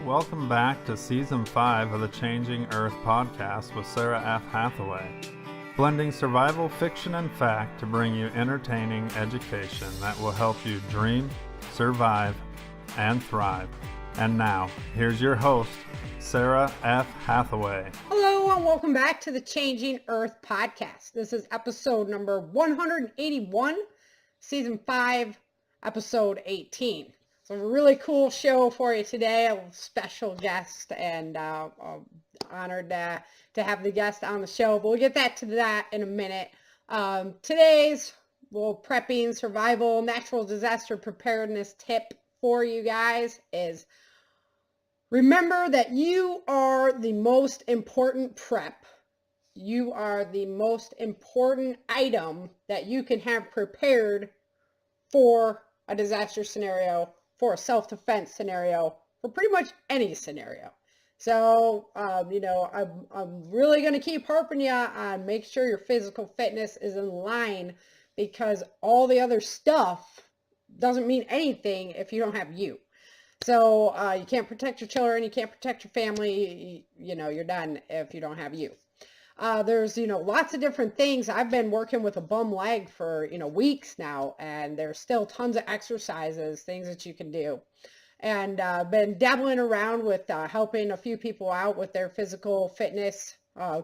Welcome back to Season 5 of the Changing Earth podcast with Sara F. Hathaway, blending survival fiction and fact to bring you entertaining education that will help you dream, survive, and thrive. And now, here's your host, Sara F. Hathaway. Hello, and welcome back to the Changing Earth podcast. This is episode number 181, Season 5, Episode 18. So a really cool show for you today. A special guest, and honored to have the guest on the show. But we'll get to that in a minute. Today's prepping, survival, natural disaster preparedness tip for you guys is remember that you are the most important prep. You are the most important item that you can have prepared for a disaster scenario, for a self-defense scenario, for pretty much any scenario. So, I'm really going to keep harping you on make sure your physical fitness is in line, because all the other stuff doesn't mean anything if you don't have you. So you can't protect your children, you can't protect your family, you're done if you don't have you. There's, lots of different things. I've been working with a bum leg for, weeks now, and there's still tons of exercises, things that you can do. And been dabbling around with helping a few people out with their physical fitness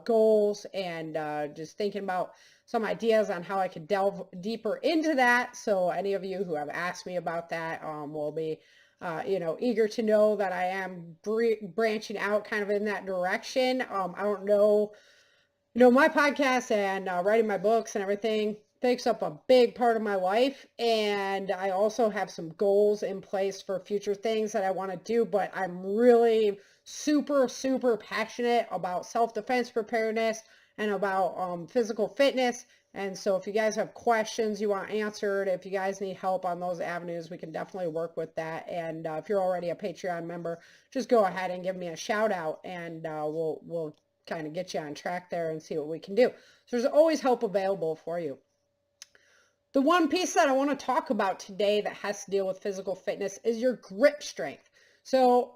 goals, and just thinking about some ideas on how I could delve deeper into that. So any of you who have asked me about that will be eager to know that I am branching out kind of in that direction. I don't know, my podcast and writing my books and everything takes up a big part of my life. And I also have some goals in place for future things that I want to do, but I'm really super, super passionate about self-defense preparedness and about physical fitness. And so if you guys have questions you want answered, if you guys need help on those avenues, we can definitely work with that. And if you're already a Patreon member, just go ahead and give me a shout out, and we'll kind of get you on track there and see what we can do. So there's always help available for you. The one piece that I want to talk about today that has to deal with physical fitness is your grip strength. So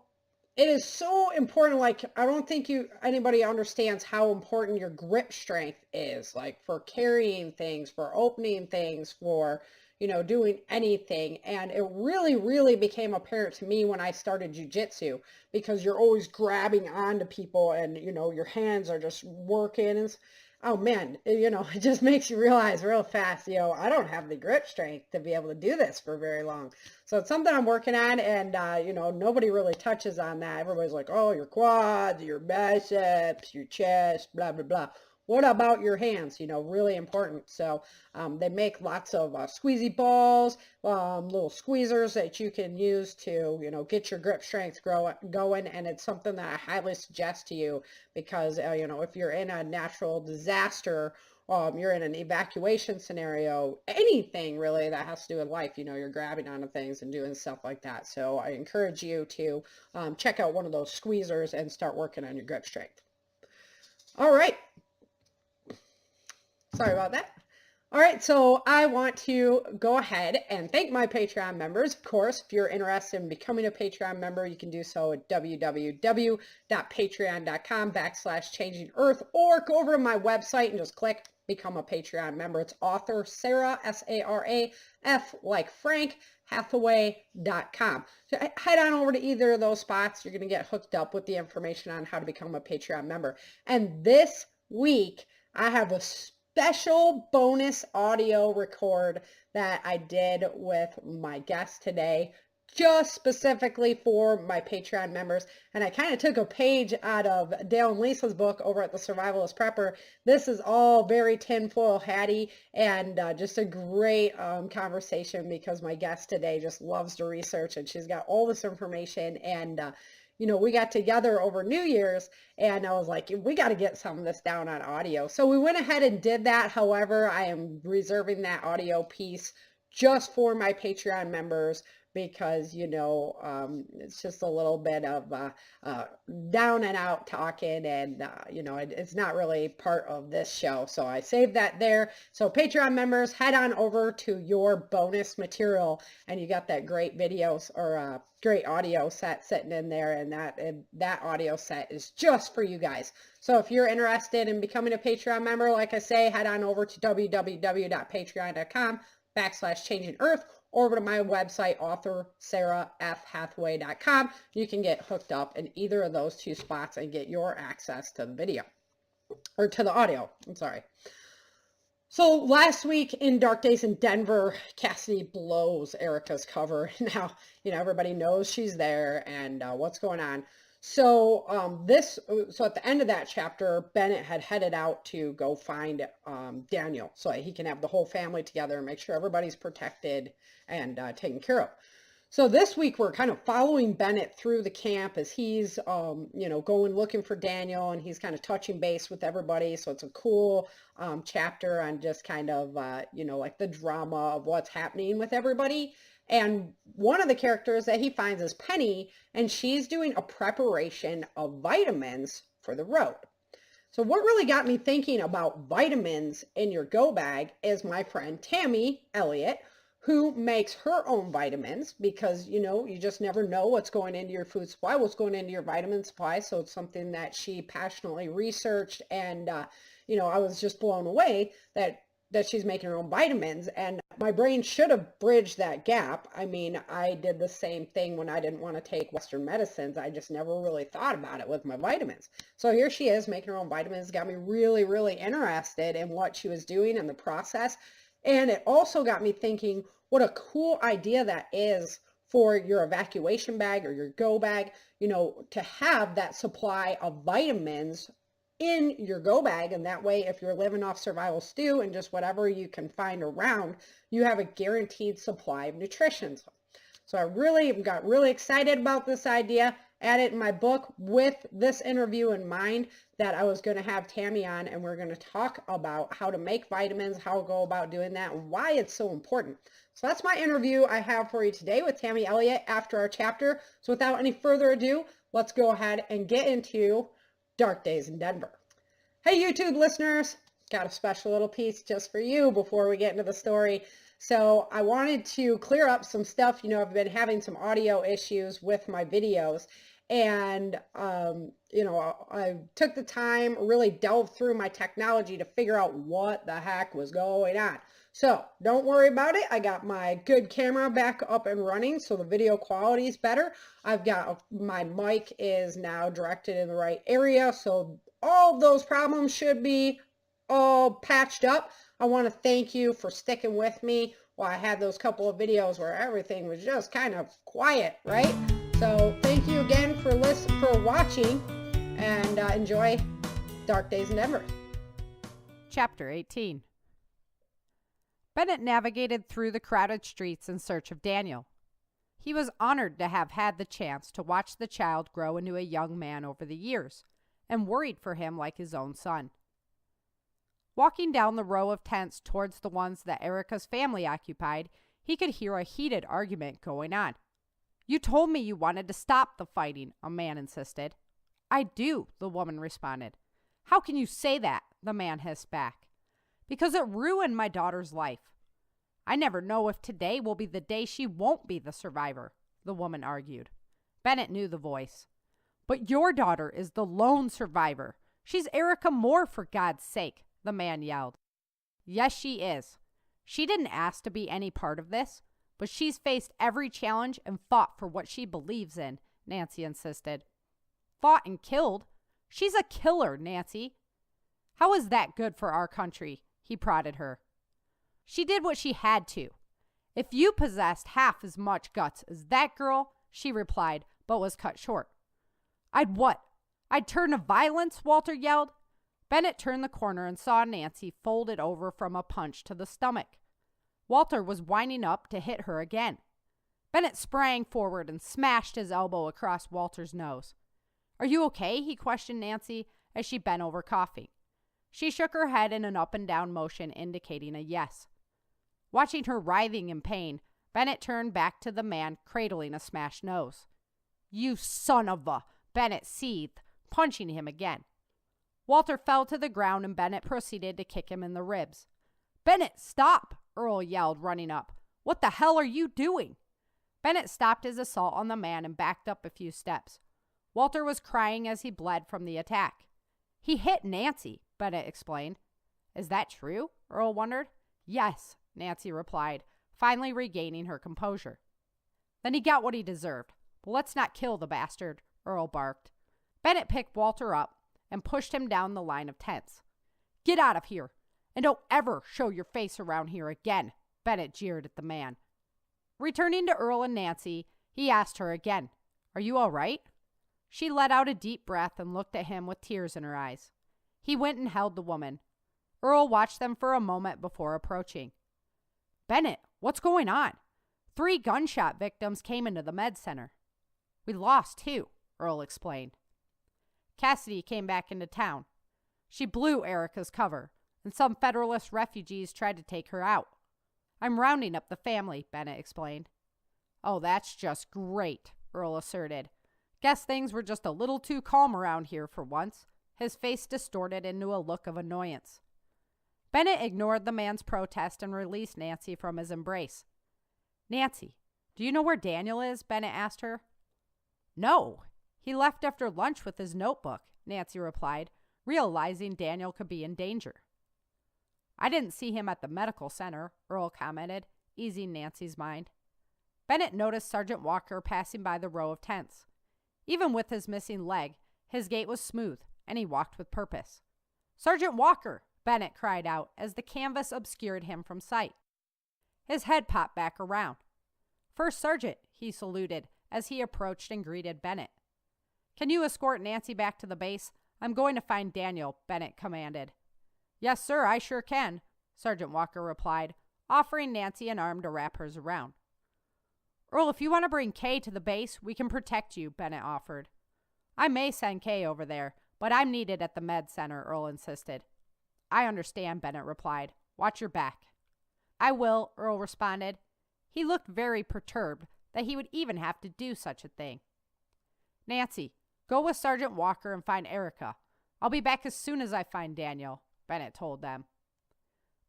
it is so important. Like, I don't think anybody understands how important your grip strength is, like for carrying things, for opening things, for, doing anything. And it really, really became apparent to me when I started jiu-jitsu, because you're always grabbing onto people and, your hands are just working. And oh man, it just makes you realize real fast, I don't have the grip strength to be able to do this for very long. So it's something I'm working on, and, nobody really touches on that. Everybody's like, oh, your quads, your biceps, your chest, blah, blah, blah. What about your hands? Really important. So they make lots of squeezy balls, little squeezers that you can use to, get your grip strength going. And it's something that I highly suggest to you, because, if you're in a natural disaster, you're in an evacuation scenario, anything really that has to do with life, you're grabbing onto things and doing stuff like that. So I encourage you to check out one of those squeezers and start working on your grip strength. All right. Sorry about that. All right, so I want to go ahead and thank my Patreon members. Of course, if you're interested in becoming a Patreon member, you can do so at www.patreon.com/changingearth, or go over to my website and just click become a Patreon member. It's author Sara, Sara, F like Frank, Hathaway.com. So head on over to either of those spots. You're going to get hooked up with the information on how to become a Patreon member. And this week, I have a special bonus audio record that I did with my guest today, just specifically for my Patreon members. And I kind of took a page out of Dale and Lisa's book over at the Survivalist Prepper. This is all very tinfoil hatty, and just a great conversation, because my guest today just loves to research, and she's got all this information. And we got together over New Year's, and I was like, we got to get some of this down on audio. So we went ahead and did that. However, I am reserving that audio piece just for my Patreon members because, it's just a little bit of down and out talking and, it's not really part of this show. So I saved that there. So Patreon members, head on over to your bonus material and you got that great videos or great audio set sitting in there. And that audio set is just for you guys. So if you're interested in becoming a Patreon member, like I say, head on over to www.patreon.com/Changing Earth, or over to my website, author sarafhathaway.com. You can get hooked up in either of those two spots and get your access to the video, or to the audio, I'm sorry. So last week in Dark Days in Denver, Cassidy blows Erica's cover. Now, everybody knows she's there and what's going on. So so at the end of that chapter, Bennett had headed out to go find Daniel so he can have the whole family together and make sure everybody's protected and taken care of. So this week we're kind of following Bennett through the camp as he's, going looking for Daniel, and he's kind of touching base with everybody. So it's a cool chapter on just kind of, like the drama of what's happening with everybody. And one of the characters that he finds is Penny, and she's doing a preparation of vitamins for the road. So what really got me thinking about vitamins in your go bag is my friend Tammy Elliott, who makes her own vitamins because, you just never know what's going into your food supply, what's going into your vitamin supply. So it's something that she passionately researched. And, I was just blown away that she's making her own vitamins, and my brain should have bridged that gap. I mean, I did the same thing when I didn't want to take Western medicines. I just never really thought about it with my vitamins. So here she is making her own vitamins. Got me really, really interested in what she was doing and the process. And it also got me thinking what a cool idea that is for your evacuation bag or your go bag, to have that supply of vitamins in your go bag. And that way, if you're living off survival stew and just whatever you can find around, you have a guaranteed supply of nutrition. So I really got really excited about this idea, added in my book with this interview in mind, that I was going to have Tammy on and we're going to talk about how to make vitamins, how to go about doing that, and why it's so important. So that's my interview I have for you today with Tammy Elliott after our chapter. So without any further ado, let's go ahead and get into Dark Days in Denver. Hey YouTube listeners, got a special little piece just for you before we get into the story. So I wanted to clear up some stuff. I've been having some audio issues with my videos, and I took the time, really delved through my technology to figure out what the heck was going on. So don't worry about it. I got my good camera back up and running, so the video quality is better. I've got my mic is now directed in the right area, so all those problems should be all patched up. I want to thank you for sticking with me while I had those couple of videos where everything was just kind of quiet, right? So thank you again for watching, and enjoy Dark Days in Denver. Chapter 18. Bennett navigated through the crowded streets in search of Daniel. He was honored to have had the chance to watch the child grow into a young man over the years, and worried for him like his own son. Walking down the row of tents towards the ones that Erica's family occupied, he could hear a heated argument going on. "You told me you wanted to stop the fighting," a man insisted. "I do," the woman responded. "How can you say that?" the man hissed back. "Because it ruined my daughter's life." "I never know if today will be the day she won't be the survivor," the woman argued. Bennett knew the voice. "But your daughter is the lone survivor. She's Erica Moore, for God's sake," the man yelled. "Yes, she is. She didn't ask to be any part of this, but she's faced every challenge and fought for what she believes in," Nancy insisted. "Fought and killed? She's a killer, Nancy." "How is that good for our country?" he prodded her. "She did what she had to. If you possessed half as much guts as that girl," she replied, but was cut short. "I'd what? I'd turn to violence?" Walter yelled. Bennett turned the corner and saw Nancy folded over from a punch to the stomach. Walter was winding up to hit her again. Bennett sprang forward and smashed his elbow across Walter's nose. "Are you okay?" he questioned Nancy as she bent over coughing. She shook her head in an up and down motion indicating a yes. Watching her writhing in pain, Bennett turned back to the man cradling a smashed nose. "You son of a—" Bennett seethed, punching him again. Walter fell to the ground and Bennett proceeded to kick him in the ribs. "Bennett, stop!" Earl yelled, running up. "What the hell are you doing?" Bennett stopped his assault on the man and backed up a few steps. Walter was crying as he bled from the attack. "He hit Nancy," Bennett explained. "Is that true?" Earl wondered. "Yes," Nancy replied, finally regaining her composure. "Then he got what he deserved. But let's not kill the bastard," Earl barked. Bennett picked Walter up and pushed him down the line of tents. "Get out of here, and don't ever show your face around here again," Bennett jeered at the man. Returning to Earl and Nancy, he asked her again, "Are you all right?" She let out a deep breath and looked at him with tears in her eyes. He went and held the woman. Earl watched them for a moment before approaching. "Bennett, what's going on? 3 gunshot victims came into the med center." "We lost 2, Earl explained. "Cassidy came back into town. She blew Erica's cover, and some Federalist refugees tried to take her out. I'm rounding up the family," Bennett explained. "Oh, that's just great," Earl asserted. "Guess things were just a little too calm around here for once," his face distorted into a look of annoyance. Bennett ignored the man's protest and released Nancy from his embrace. "Nancy, do you know where Daniel is?" Bennett asked her. "No, he left after lunch with his notebook," Nancy replied, realizing Daniel could be in danger. "I didn't see him at the medical center," Earl commented, easing Nancy's mind. Bennett noticed Sergeant Walker passing by the row of tents. Even with his missing leg, his gait was smooth, and he walked with purpose. "Sergeant Walker!" Bennett cried out as the canvas obscured him from sight. His head popped back around. "First Sergeant," he saluted as he approached and greeted Bennett. "Can you escort Nancy back to the base? I'm going to find Daniel," Bennett commanded. "Yes, sir, I sure can," Sergeant Walker replied, offering Nancy an arm to wrap hers around. "Earl, if you want to bring Kay to the base, we can protect you," Bennett offered. "I may send Kay over there, but I'm needed at the med center," Earl insisted. "I understand," Bennett replied. "Watch your back." "I will," Earl responded. He looked very perturbed that he would even have to do such a thing. "Nancy, go with Sergeant Walker and find Erica. I'll be back as soon as I find Daniel," Bennett told them.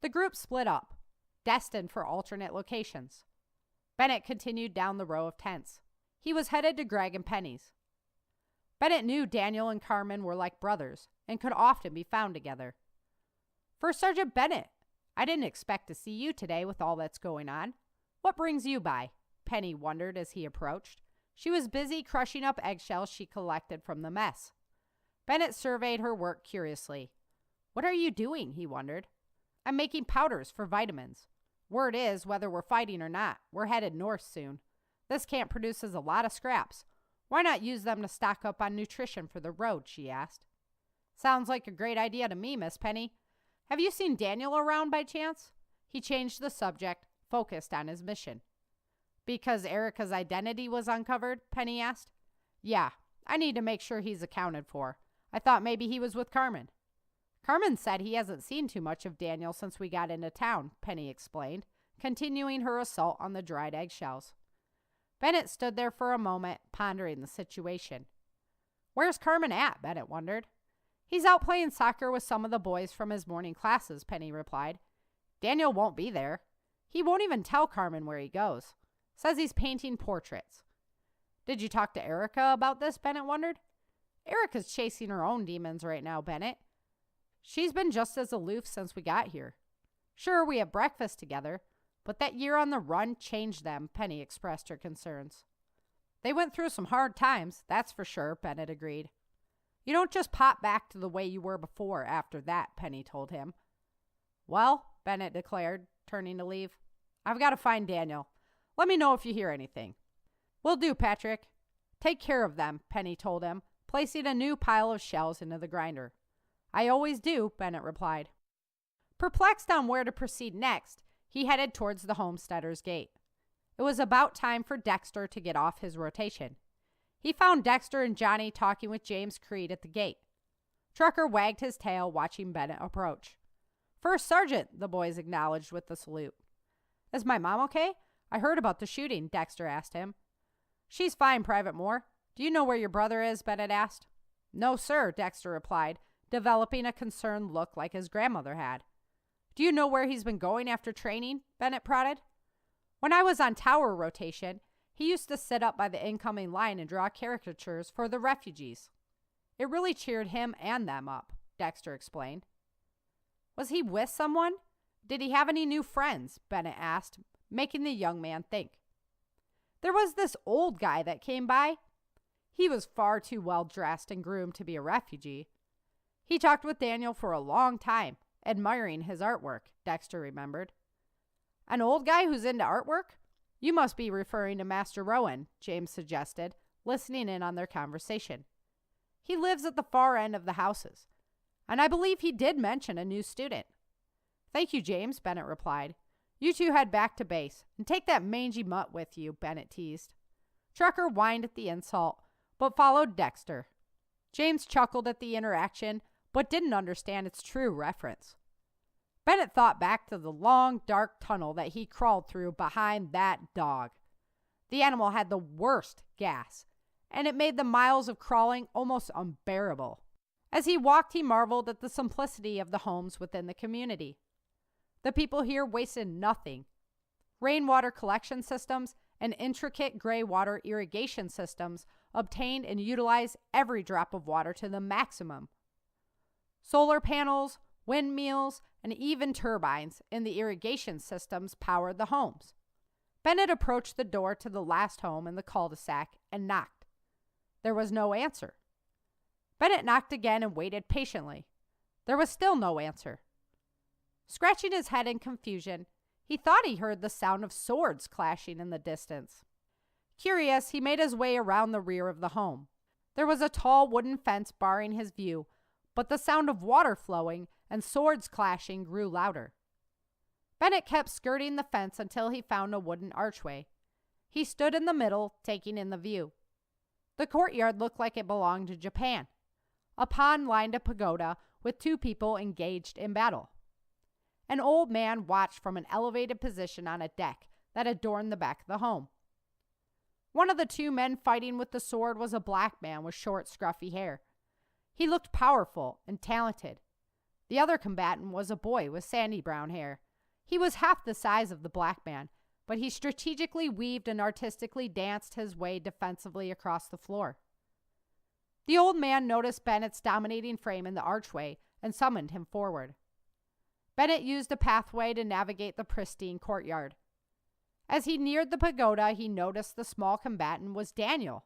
The group split up, destined for alternate locations. Bennett continued down the row of tents. He was headed to Greg and Penny's. Bennett knew Daniel and Carmen were like brothers and could often be found together. "First Sergeant Bennett, I didn't expect to see you today with all that's going on. What brings you by?" Penny wondered as he approached. She was busy crushing up eggshells she collected from the mess. Bennett surveyed her work curiously. "What are you doing?" he wondered. "I'm making powders for vitamins. Word is, whether we're fighting or not, we're headed north soon. This camp produces a lot of scraps. Why not use them to stock up on nutrition for the road?" she asked. "Sounds like a great idea to me, Miss Penny. Have you seen Daniel around by chance?" He changed the subject, focused on his mission. "Because Erica's identity was uncovered?" Penny asked. "Yeah, I need to make sure he's accounted for. I thought maybe he was with Carmen." "Carmen said he hasn't seen too much of Daniel since we got into town," Penny explained, continuing her assault on the dried eggshells. Bennett stood there for a moment, pondering the situation. "Where's Carmen at?" Bennett wondered. "He's out playing soccer with some of the boys from his morning classes," Penny replied. "Daniel won't be there. He won't even tell Carmen where he goes. Says he's painting portraits." "Did you talk to Erica about this?" Bennett wondered. "Erica's chasing her own demons right now, Bennett. She's been just as aloof since we got here. Sure, we have breakfast together, but that year on the run changed them," Penny expressed her concerns. "They went through some hard times, that's for sure," Bennett agreed. "You don't just pop back to the way you were before after that," Penny told him. "Well," Bennett declared, turning to leave, "I've got to find Daniel. Let me know if you hear anything." "Will do, Patrick." "Take care of them," Penny told him, placing a new pile of shells into the grinder. "I always do," Bennett replied. Perplexed on where to proceed next, he headed towards the homesteader's gate. It was about time for Dexter to get off his rotation. He found Dexter and Johnny talking with James Creed at the gate. Trucker wagged his tail, watching Bennett approach. "First Sergeant," the boys acknowledged with a salute. Is my mom okay? I heard about the shooting, Dexter asked him. She's fine, Private Moore. Do you know where your brother is? Bennett asked. No, sir, Dexter replied, developing a concerned look like his grandmother had. Do you know where he's been going after training? Bennett prodded. When I was on tower rotation, he used to sit up by the incoming line and draw caricatures for the refugees. It really cheered him and them up, Dexter explained. Was he with someone? Did he have any new friends? Bennett asked, making the young man think. There was this old guy that came by. He was far too well dressed and groomed to be a refugee. He talked with Daniel for a long time, admiring his artwork, Dexter remembered. An old guy who's into artwork? You must be referring to Master Rowan, James suggested, listening in on their conversation. He lives at the far end of the houses, and I believe he did mention a new student. Thank you, James, Bennett replied. You two head back to base, and take that mangy mutt with you, Bennett teased. Trucker whined at the insult, but followed Dexter. James chuckled at the interaction, but didn't understand its true reference. Bennett thought back to the long, dark tunnel that he crawled through behind that dog. The animal had the worst gas, and it made the miles of crawling almost unbearable. As he walked, he marveled at the simplicity of the homes within the community. The people here wasted nothing. Rainwater collection systems and intricate gray water irrigation systems obtained and utilized every drop of water to the maximum. Solar panels, windmills, and even turbines in the irrigation systems powered the homes. Bennett approached the door to the last home in the cul-de-sac and knocked. There was no answer. Bennett knocked again and waited patiently. There was still no answer. Scratching his head in confusion, he thought he heard the sound of swords clashing in the distance. Curious, he made his way around the rear of the home. There was a tall wooden fence barring his view, but the sound of water flowing and swords clashing grew louder. Bennett kept skirting the fence until he found a wooden archway. He stood in the middle, taking in the view. The courtyard looked like it belonged to Japan. A pond lined a pagoda with two people engaged in battle. An old man watched from an elevated position on a deck that adorned the back of the home. One of the two men fighting with the sword was a black man with short, scruffy hair. He looked powerful and talented. The other combatant was a boy with sandy brown hair. He was half the size of the black man, but he strategically weaved and artistically danced his way defensively across the floor. The old man noticed Bennett's dominating frame in the archway and summoned him forward. Bennett used a pathway to navigate the pristine courtyard. As he neared the pagoda, he noticed the small combatant was Daniel.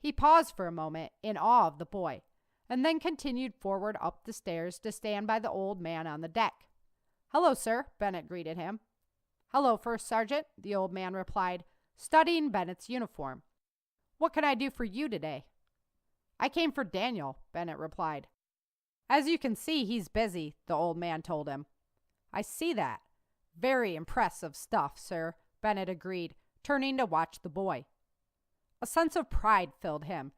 He paused for a moment in awe of the boy, and then continued forward up the stairs to stand by the old man on the deck. Hello, sir, Bennett greeted him. Hello, First Sergeant, the old man replied, studying Bennett's uniform. What can I do for you today? I came for Daniel, Bennett replied. As you can see, he's busy, the old man told him. I see that. Very impressive stuff, sir, Bennett agreed, turning to watch the boy. A sense of pride filled him,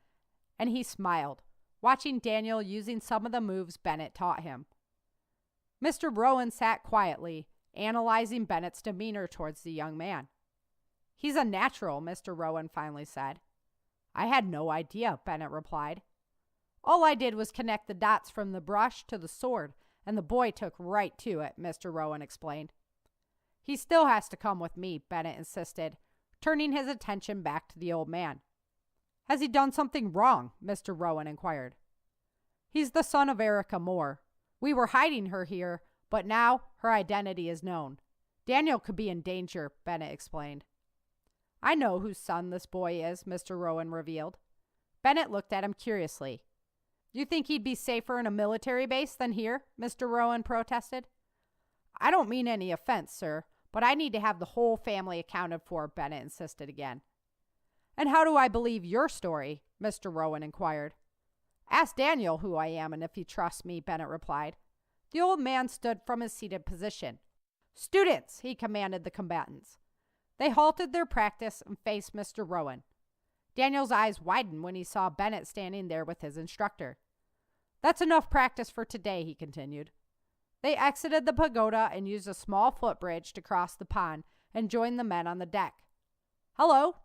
and he smiled, watching Daniel using some of the moves Bennett taught him. Mr. Rowan sat quietly, analyzing Bennett's demeanor towards the young man. He's a natural, Mr. Rowan finally said. I had no idea, Bennett replied. All I did was connect the dots from the brush to the sword, and the boy took right to it, Mr. Rowan explained. He still has to come with me, Bennett insisted, turning his attention back to the old man. Has he done something wrong? Mr. Rowan inquired. He's the son of Erica Moore. We were hiding her here, but now her identity is known. Daniel could be in danger, Bennett explained. I know whose son this boy is, Mr. Rowan revealed. Bennett looked at him curiously. You think he'd be safer in a military base than here? Mr. Rowan protested. I don't mean any offense, sir, but I need to have the whole family accounted for, Bennett insisted again. And how do I believe your story? Mr. Rowan inquired. Ask Daniel who I am and if he trusts me, Bennett replied. The old man stood from his seated position. Students, he commanded the combatants. They halted their practice and faced Mr. Rowan. Daniel's eyes widened when he saw Bennett standing there with his instructor. That's enough practice for today, he continued. They exited the pagoda and used a small footbridge to cross the pond and joined the men on the deck. "Hello,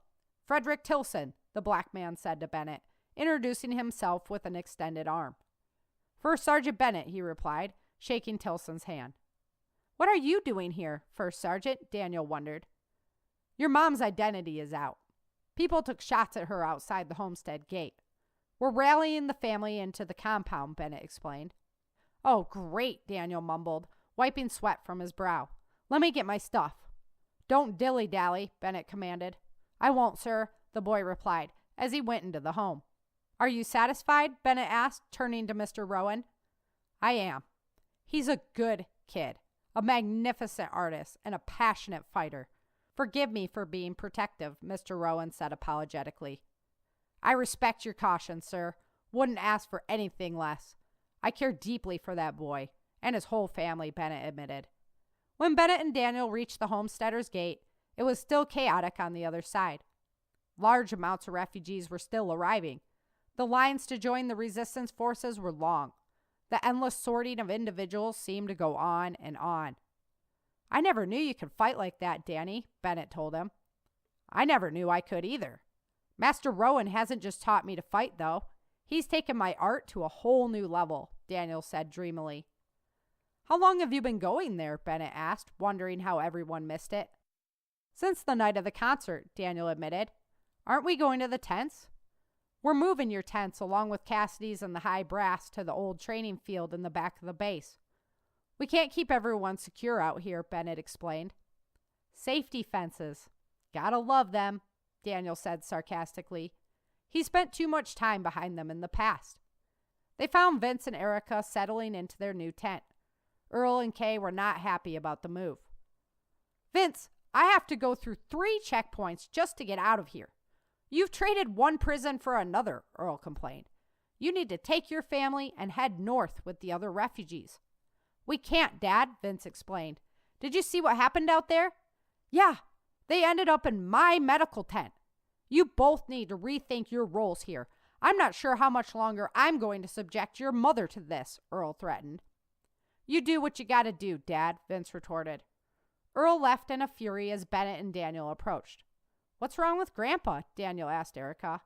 Frederick Tilson," the black man said to Bennett, introducing himself with an extended arm. "First Sergeant Bennett," he replied, shaking Tilson's hand. "What are you doing here, First Sergeant?" Daniel wondered. "Your mom's identity is out. People took shots at her outside the homestead gate. We're rallying the family into the compound," Bennett explained. "Oh, great," Daniel mumbled, wiping sweat from his brow. "Let me get my stuff." "Don't dilly-dally," Bennett commanded. "I won't, sir," the boy replied as he went into the home. "Are you satisfied?" Bennett asked, turning to Mr. Rowan. "I am. He's a good kid, a magnificent artist, and a passionate fighter. Forgive me for being protective," Mr. Rowan said apologetically. "I respect your caution, sir. Wouldn't ask for anything less. I care deeply for that boy and his whole family," Bennett admitted. When Bennett and Daniel reached the homesteader's gate, it was still chaotic on the other side. Large amounts of refugees were still arriving. The lines to join the resistance forces were long. The endless sorting of individuals seemed to go on and on. "I never knew you could fight like that, Danny," Bennett told him. "I never knew I could either. Master Rowan hasn't just taught me to fight, though. He's taken my art to a whole new level," Daniel said dreamily. "How long have you been going there?" Bennett asked, wondering how everyone missed it. "Since the night of the concert," Daniel admitted. "Aren't we going to the tents?" "We're moving your tents along with Cassidy's and the high brass to the old training field in the back of the base. We can't keep everyone secure out here," Bennett explained. "Safety fences. Gotta love them," Daniel said sarcastically. He spent too much time behind them in the past. They found Vince and Erica settling into their new tent. Earl and Kay were not happy about the move. "Vince, I have to go through 3 checkpoints just to get out of here. You've traded one prison for another," Earl complained. "You need to take your family and head north with the other refugees." "We can't, Dad," Vince explained. "Did you see what happened out there?" "Yeah, they ended up in my medical tent. You both need to rethink your roles here. I'm not sure how much longer I'm going to subject your mother to this," Earl threatened. "You do what you gotta do, Dad," Vince retorted. Earl left in a fury as Bennett and Daniel approached. "What's wrong with Grandpa?" Daniel asked Erica.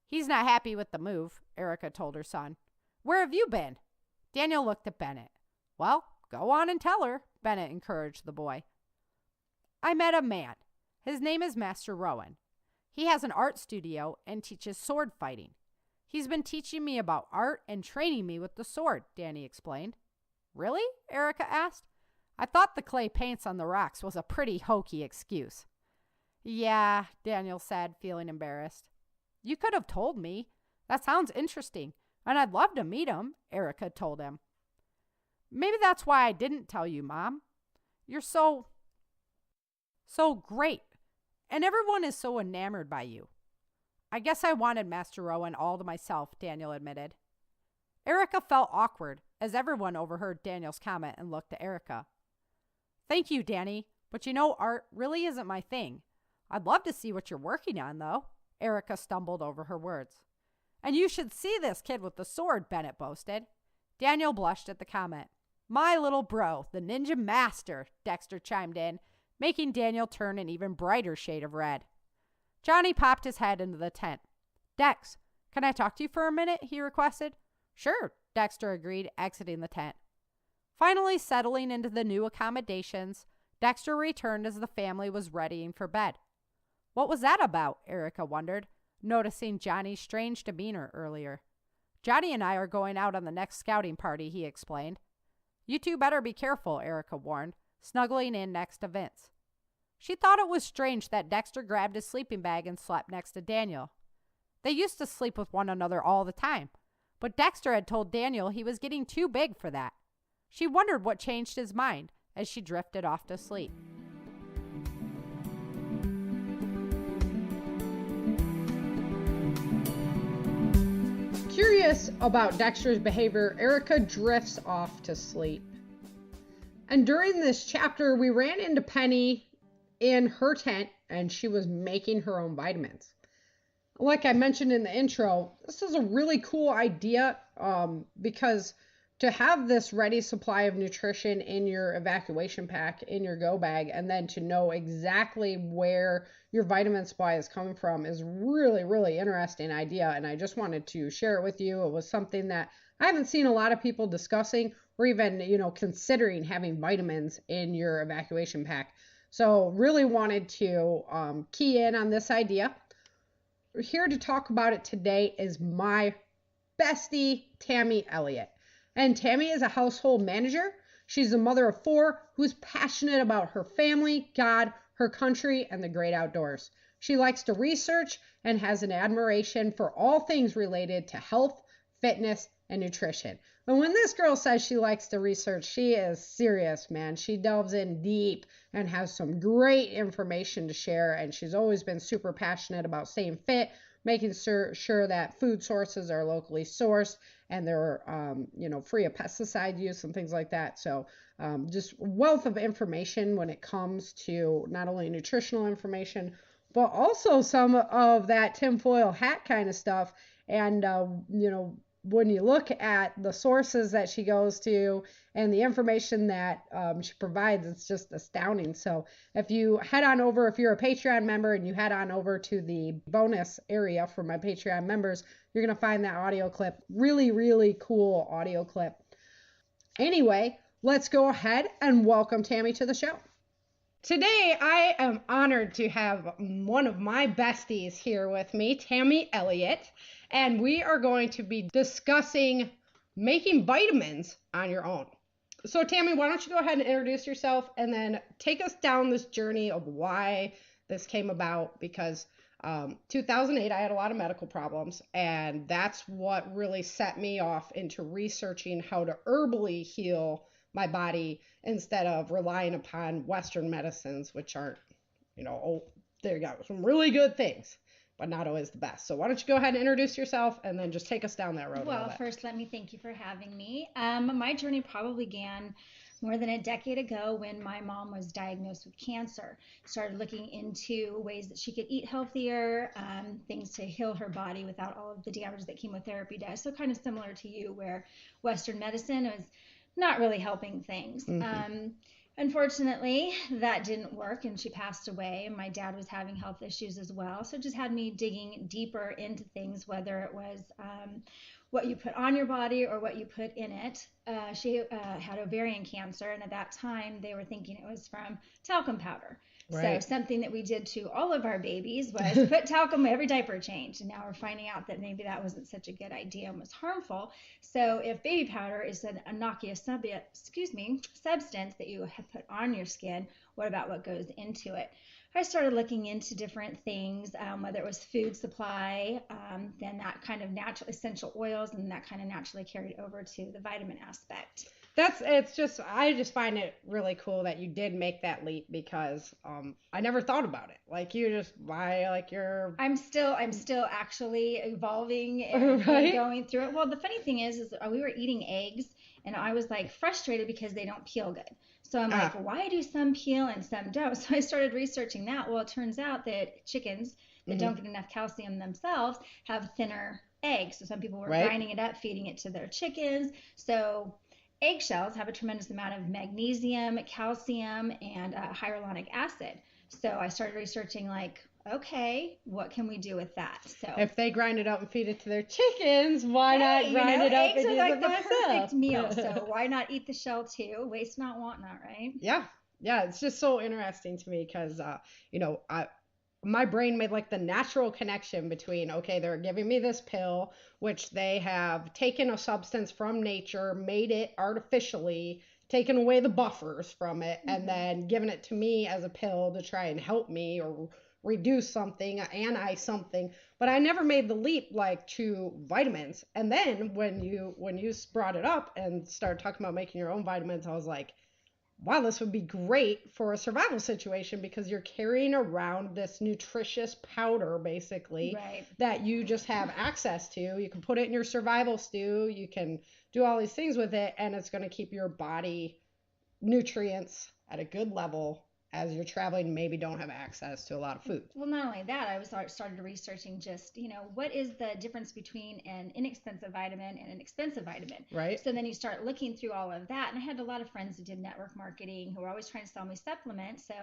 "He's not happy with the move," Erica told her son. "Where have you been?" Daniel looked at Bennett. "Well, go on and tell her," Bennett encouraged the boy. "I met a man. His name is Master Rowan. He has an art studio and teaches sword fighting. He's been teaching me about art and training me with the sword," Danny explained. "Really?" Erica asked. "I thought the clay paints on the rocks was a pretty hokey excuse." "Yeah," Daniel said, feeling embarrassed. "You could have told me. That sounds interesting, and I'd love to meet him," Erica told him. "Maybe that's why I didn't tell you, Mom. You're so great, and everyone is so enamored by you." "I guess I wanted Master Rowan all to myself," Daniel admitted. Erica felt awkward as everyone overheard Daniel's comment and looked at Erica. "Thank you, Danny, but you know art really isn't my thing. I'd love to see what you're working on, though." Erica stumbled over her words. "And you should see this kid with the sword," Bennett boasted. Daniel blushed at the comment. "My little bro, the ninja master," Dexter chimed in, making Daniel turn an even brighter shade of red. Johnny popped his head into the tent. "Dex, can I talk to you for a minute?" he requested. "Sure," Dexter agreed, exiting the tent. Finally settling into the new accommodations, Dexter returned as the family was readying for bed. "What was that about?" Erica wondered, noticing Johnny's strange demeanor earlier. "Johnny and I are going out on the next scouting party," he explained. "You two better be careful," Erica warned, snuggling in next to Vince. She thought it was strange that Dexter grabbed his sleeping bag and slept next to Daniel. They used to sleep with one another all the time, but Dexter had told Daniel he was getting too big for that. She wondered what changed his mind as she drifted off to sleep. Curious about Dexter's behavior, Erica drifts off to sleep. And during this chapter, we ran into Penny in her tent, and she was making her own vitamins. Like I mentioned in the intro, this is a really cool idea because to have this ready supply of nutrition in your evacuation pack, in your go bag, and then to know exactly where your vitamin supply is coming from is really, really interesting idea. And I just wanted to share it with you. It was something that I haven't seen a lot of people discussing or even, considering having vitamins in your evacuation pack. So really wanted to key in on this idea. Here to talk about it today is my bestie, Tammy Elliott. And Tammy is a household manager. She's a mother of 4 who's passionate about her family, God, her country, and the great outdoors. She likes to research and has an admiration for all things related to health, fitness, and nutrition. And when this girl says she likes to research, she is serious, man. She delves in deep and has some great information to share. And she's always been super passionate about staying fit, making sure that food sources are locally sourced and they're, free of pesticide use and things like that. So just wealth of information when it comes to not only nutritional information, but also some of that tinfoil hat kind of stuff. And, when you look at the sources that she goes to and the information that she provides, it's just astounding. So if you head on over, if you're a Patreon member and you head on over to the bonus area for my Patreon members, you're going to find that audio clip. Really, really cool audio clip. Anyway, let's go ahead and welcome Tammy to the show. Today, I am honored to have one of my besties here with me, Tammy Elliott, and we are going to be discussing making vitamins on your own. So, Tammy, why don't you go ahead and introduce yourself and then take us down this journey of why this came about, because 2008, I had a lot of medical problems, and that's what really set me off into researching how to herbally heal my body instead of relying upon Western medicines, which aren't, there you go, some really good things, but not always the best. So why don't you go ahead and introduce yourself and then just take us down that road. Well, first, let me thank you for having me. My journey probably began more than a decade ago when my mom was diagnosed with cancer. Started looking into ways that she could eat healthier, things to heal her body without all of the damage that chemotherapy does. So kind of similar to you, where Western medicine was not really helping things. Mm-hmm. Unfortunately, that didn't work and she passed away. My dad was having health issues as well. So it just had me digging deeper into things, whether it was what you put on your body or what you put in it. She had ovarian cancer, and at that time they were thinking it was from talcum powder. Right. So something that we did to all of our babies was put talcum every diaper change. And now we're finding out that maybe that wasn't such a good idea and was harmful. So if baby powder is an innocuous substance that you have put on your skin, what about what goes into it? I started looking into different things, whether it was food supply, then that kind of natural essential oils, and that kind of naturally carried over to the vitamin aspect. I just find it really cool that you did make that leap, because I never thought about it. Like, you just buy I'm still actually evolving and going through it. Well, the funny thing is we were eating eggs and I was like frustrated because they don't peel good. So I'm like, why do some peel and some don't? So I started researching that. Well, it turns out that chickens that don't get enough calcium themselves have thinner eggs. So some people were grinding it up, feeding it to their chickens. So eggshells have a tremendous amount of magnesium, calcium, and hyaluronic acid. So I started researching, okay, what can we do with that? So if they grind it up and feed it to their chickens, why not grind it up and use it myself? The perfect meal. So why not eat the shell too? Waste not, want not, right? Yeah. It's just so interesting to me because, my brain made the natural connection between, okay, they're giving me this pill, which they have taken a substance from nature, made it artificially, taken away the buffers from it, and then given it to me as a pill to try and help me or reduce something, something. But I never made the leap to vitamins. And then when you brought it up and started talking about making your own vitamins, I was like, wow, this would be great for a survival situation, because you're carrying around this nutritious powder, basically, that you just have access to. You can put it in your survival stew. You can do all these things with it, and it's going to keep your body nutrients at a good level as you're traveling, maybe don't have access to a lot of food. Well, not only that, I was started researching just, what is the difference between an inexpensive vitamin and an expensive vitamin? Right. So then you start looking through all of that. And I had a lot of friends who did network marketing who were always trying to sell me supplements. So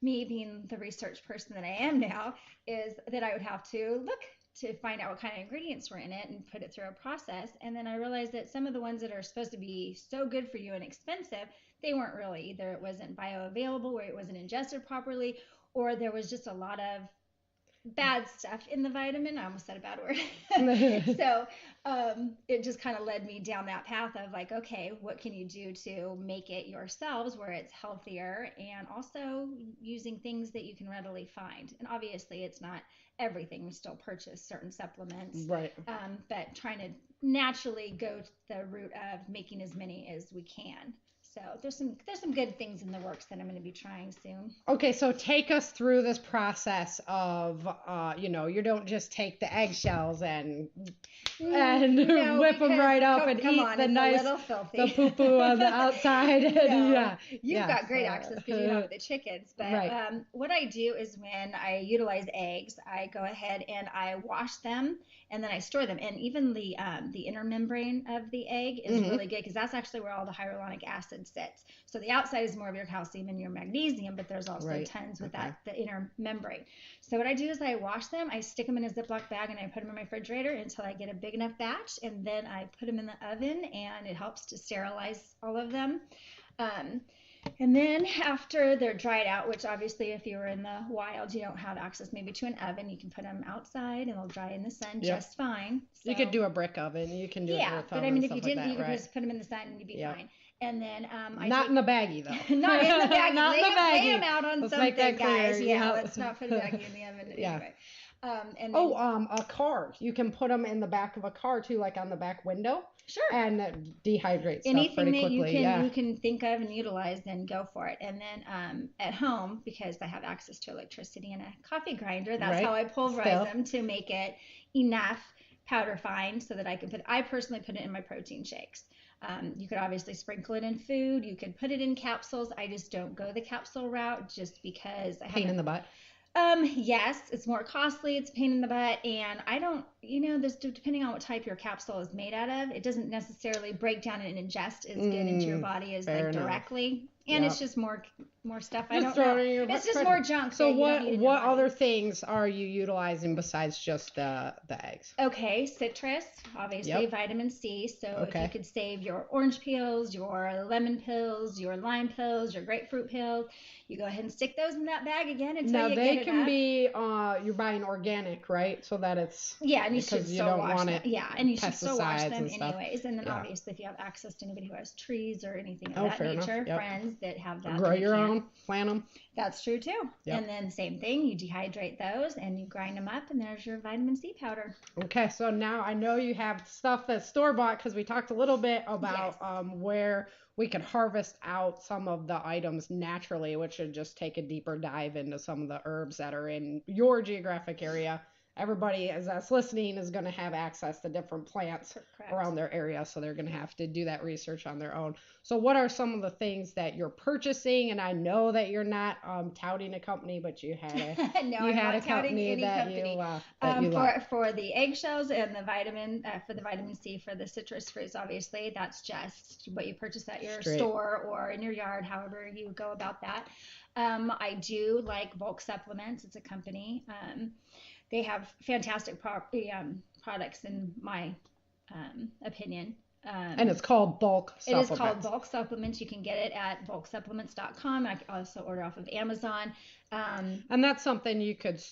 me being the research person that I am now is that I would have to look to find out what kind of ingredients were in it and put it through a process. And then I realized that some of the ones that are supposed to be so good for you and expensive, they weren't really. Either it wasn't bioavailable, or it wasn't ingested properly, or there was just a lot of bad stuff in the vitamin. I almost said a bad word. So it just kind of led me down that path of like, okay, what can you do to make it yourselves where it's healthier, and also using things that you can readily find. And obviously it's not everything. We still purchase certain supplements, right? But trying to naturally go to the route of making as many as we can. So there's some good things in the works that I'm going to be trying soon. Okay, so take us through this process of, you don't just take the eggshells and whip them right up and eat the nice, the poo-poo on the outside. You've got great access because you have the chickens. But right. What I do is when I utilize eggs, I go ahead and I wash them, and then I store them. And even the inner membrane of the egg is really good, because that's actually where all the hyaluronic acid sits. So the outside is more of your calcium and your magnesium, but there's also tons with the inner membrane. So what I do is I wash them, I stick them in a Ziploc bag, and I put them in my refrigerator until I get a big enough batch, and then I put them in the oven, and it helps to sterilize all of them. And then after they're dried out, which obviously if you were in the wild, you don't have access maybe to an oven, you can put them outside and they'll dry in the sun just fine. So, you could do a brick oven. You can do a earth oven. But I mean, if you didn't, you could just put them in the sun and you'd be fine. And then not in the baggie though. Not in the baggie. Not in the baggie. Lay them out on let's something, make that clear. guys. Yeah, let's not put a baggie in the oven anyway. And then, a car. You can put them in the back of a car too, like on the back window. Sure. And dehydrate stuff anything pretty that quickly. you can think of and utilize, then go for it. And then at home, because I have access to electricity and a coffee grinder, that's how I pulverize them to make it enough powder fine so that I personally put it in my protein shakes. You could obviously sprinkle it in food. You could put it in capsules. I just don't go the capsule route just because I pain in the butt. Yes, it's more costly. It's a pain in the butt. And I don't, there's depending on what type your capsule is made out of, it doesn't necessarily break down and ingest as good into your body as directly. And it's just more stuff. I don't know. It's just more junk. So what other things are you utilizing besides just the eggs? Okay, citrus, obviously, vitamin C. So if you could save your orange peels, your lemon peels, your lime peels, your grapefruit peels, you go ahead and stick those in that bag again until you get it up. Now they can be you're buying organic, right? So that it's and you should still wash them. And you should still wash them and anyways. And then obviously, if you have access to anybody who has trees or anything of that nature, friends that have that, grow your own, plant them. That's true too. And then same thing, you dehydrate those and you grind them up, and there's your vitamin C powder. Okay, so now I know you have stuff that's store bought, because we talked a little bit about where we could harvest out some of the items naturally, which should just take a deeper dive into some of the herbs that are in your geographic area. Everybody that's listening is going to have access to different plants around their area, so they're going to have to do that research on their own. So what are some of the things that you're purchasing? And I know that you're not touting a company, but you had a company that you like. For the eggshells and the vitamin, for the vitamin C, for the citrus fruits, obviously, that's just what you purchase at your store or in your yard, however you go about that. I do like Bulk Supplements. It's a company. They have fantastic products in my opinion. And it's called Bulk Supplements. It is called Bulk Supplements. You can get it at bulksupplements.com. I can also order off of Amazon. And that's something you could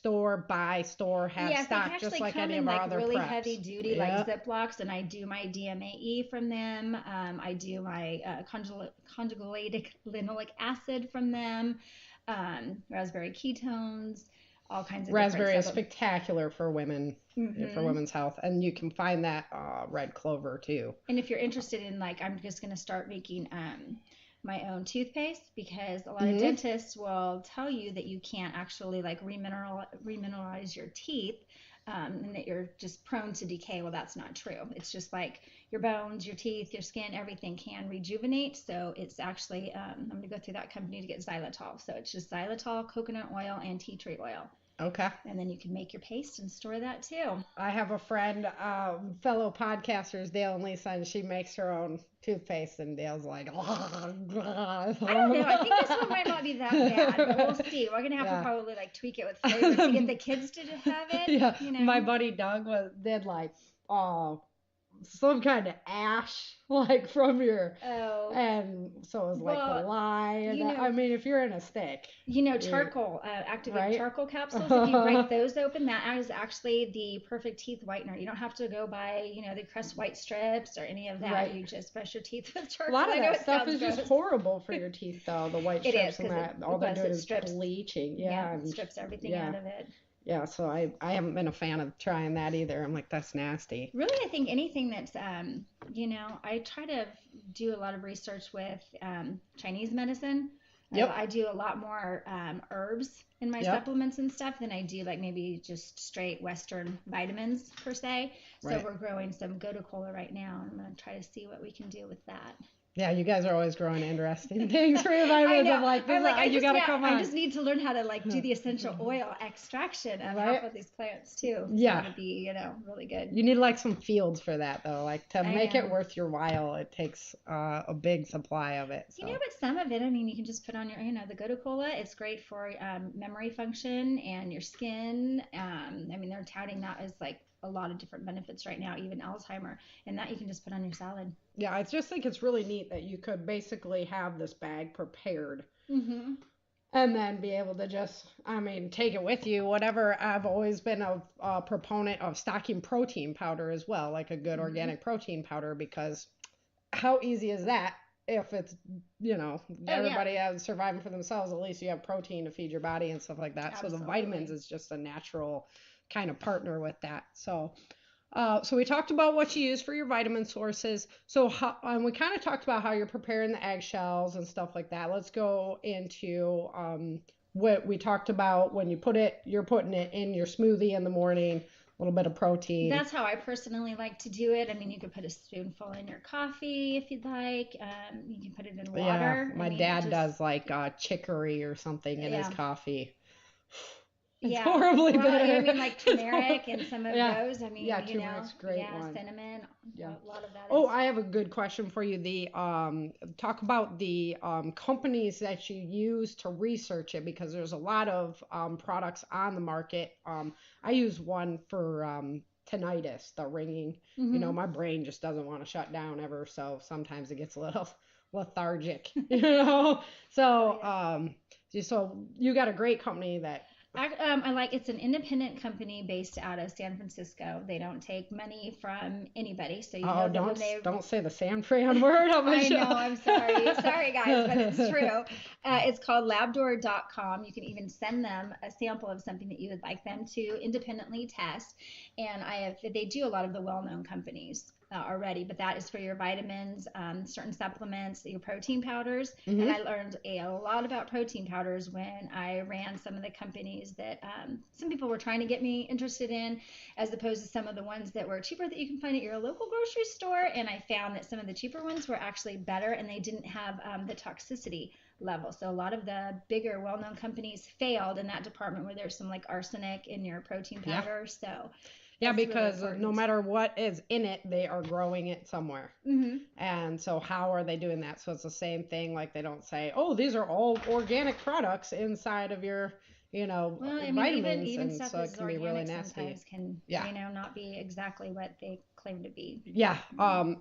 buy, have stock, just like any of our other really preps. Heavy duty, like Ziplocs, and I do my DMAE from them. I do my conjugated linoleic acid from them, raspberry ketones. All kinds of raspberry is spectacular for women, for women's health, and you can find that red clover too. And if you're interested in, I'm just going to start making my own toothpaste, because a lot of dentists will tell you that you can't actually remineralize your teeth and that you're just prone to decay. Well, that's not true. It's just like your bones, your teeth, your skin, everything can rejuvenate. So it's actually, I'm going to go through that company to get xylitol. So it's just xylitol, coconut oil, and tea tree oil. Okay. And then you can make your paste and store that too. I have a friend, fellow podcasters, Dale and Lisa, and she makes her own toothpaste, and Dale's like, I don't know. I think this one might not be that bad, but we'll see. We're gonna have to probably like tweak it with flavors to get the kids to have it. Yeah. You know? My buddy Doug did like some kind of ash like from your and so it was like the lye. I mean, if you're in a stick, charcoal, activated charcoal capsules, if you break those open, that is actually the perfect teeth whitener. You don't have to go buy the Crest white strips or any of that. Right. You just brush your teeth with charcoal. A lot of that stuff is just horrible for your teeth, though. The white strips and that, all they're doing is bleaching. It strips everything out of it. Yeah, so I haven't been a fan of trying that either. I'm like, that's nasty. Really, I think anything that's, I try to do a lot of research with Chinese medicine. Yep. I do a lot more herbs in my supplements and stuff than I do like maybe just straight Western vitamins per se. So we're growing some gotu kola right now, and I'm going to try to see what we can do with that. Yeah, you guys are always growing interesting things for your vitamins. I'm like, you got to come on. I just need to learn how to like do the essential oil extraction of half of these plants too. Yeah. So to be, really good. You need like some fields for that though. Like to make it worth your while, it takes a big supply of it. So. But some of it, I mean, you can just put on your, the gotu kola. It's great for memory function and your skin. I mean, they're touting that as like a lot of different benefits right now, even Alzheimer, and that you can just put on your salad. Yeah, I just think it's really neat that you could basically have this bag prepared and then be able to just, take it with you, whatever. I've always been a proponent of stocking protein powder as well, like a good organic protein powder, because how easy is that? If it's, everybody is surviving for themselves, at least you have protein to feed your body and stuff like that. Absolutely. So the vitamins is just a natural kind of partner with that. So we talked about what you use for your vitamin sources. So we kind of talked about how you're preparing the eggshells and stuff like that. Let's go into what we talked about when you're putting it in your smoothie in the morning, a little bit of protein. That's how I personally like to do it. I mean, you could put a spoonful in your coffee if you'd like. You can put it in water. Yeah, my dad does like chicory or something in his coffee. It's horribly bitter. I mean, like turmeric and some of those. I mean, turmeric's great one. Cinnamon. Yeah, a lot of that. I have a good question for you. Talk about the companies that you use to research it, because there's a lot of products on the market. I use one for tinnitus, the ringing. My brain just doesn't want to shut down ever, so sometimes it gets a little lethargic. So you got a great company that. It's an independent company based out of San Francisco. They don't take money from anybody. So don't say the San Fran word on my show. I know, I'm sorry guys, but it's true. It's called labdoor.com. You can even send them a sample of something that you would like them to independently test. And they do a lot of the well-known companies already, but that is for your vitamins, certain supplements, your protein powders. And I learned a lot about protein powders when I ran some of the companies that some people were trying to get me interested in, as opposed to some of the ones that were cheaper that you can find at your local grocery store. And I found that some of the cheaper ones were actually better, and they didn't have the toxicity level. So a lot of the bigger well-known companies failed in that department, where there's some like arsenic in your protein powder. So yeah, because really no matter what is in it, they are growing it somewhere. And so how are they doing that? So it's the same thing. Like they don't say, oh, these are all organic products inside of your, vitamins. Even stuff so that's it can be really nasty. Sometimes can, not be exactly what they claim to be. Yeah.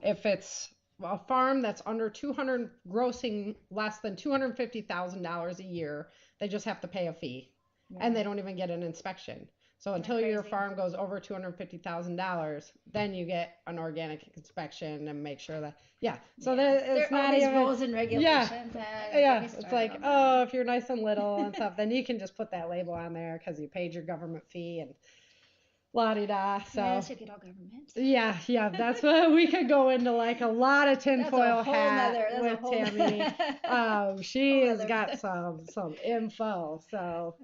If it's a farm that's grossing less than $250,000 a year, they just have to pay a fee, and they don't even get an inspection. So until your farm goes over $250,000, then you get an organic inspection and make sure that, So it's not all these even rules and regulations. It's like, if you're nice and little and stuff, then you can just put that label on there because you paid your government fee and la-di-da. So should get all government. Yeah. That's what we could go into, like a lot of tinfoil hat with Tammy. She's got some info. So.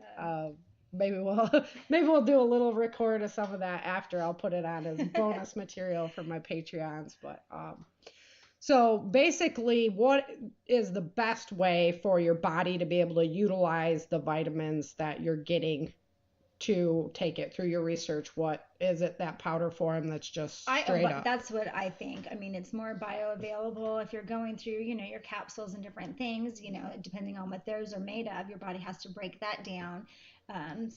maybe we'll do a little record of some of that after. I'll put it on as bonus material for my Patreons. But so basically, what is the best way for your body to be able to utilize the vitamins that you're getting to take it through your research? What is it, that powder form that's just straight up? That's what I think. I mean, it's more bioavailable. If you're going through, your capsules and different things, depending on what those are made of, your body has to break that down.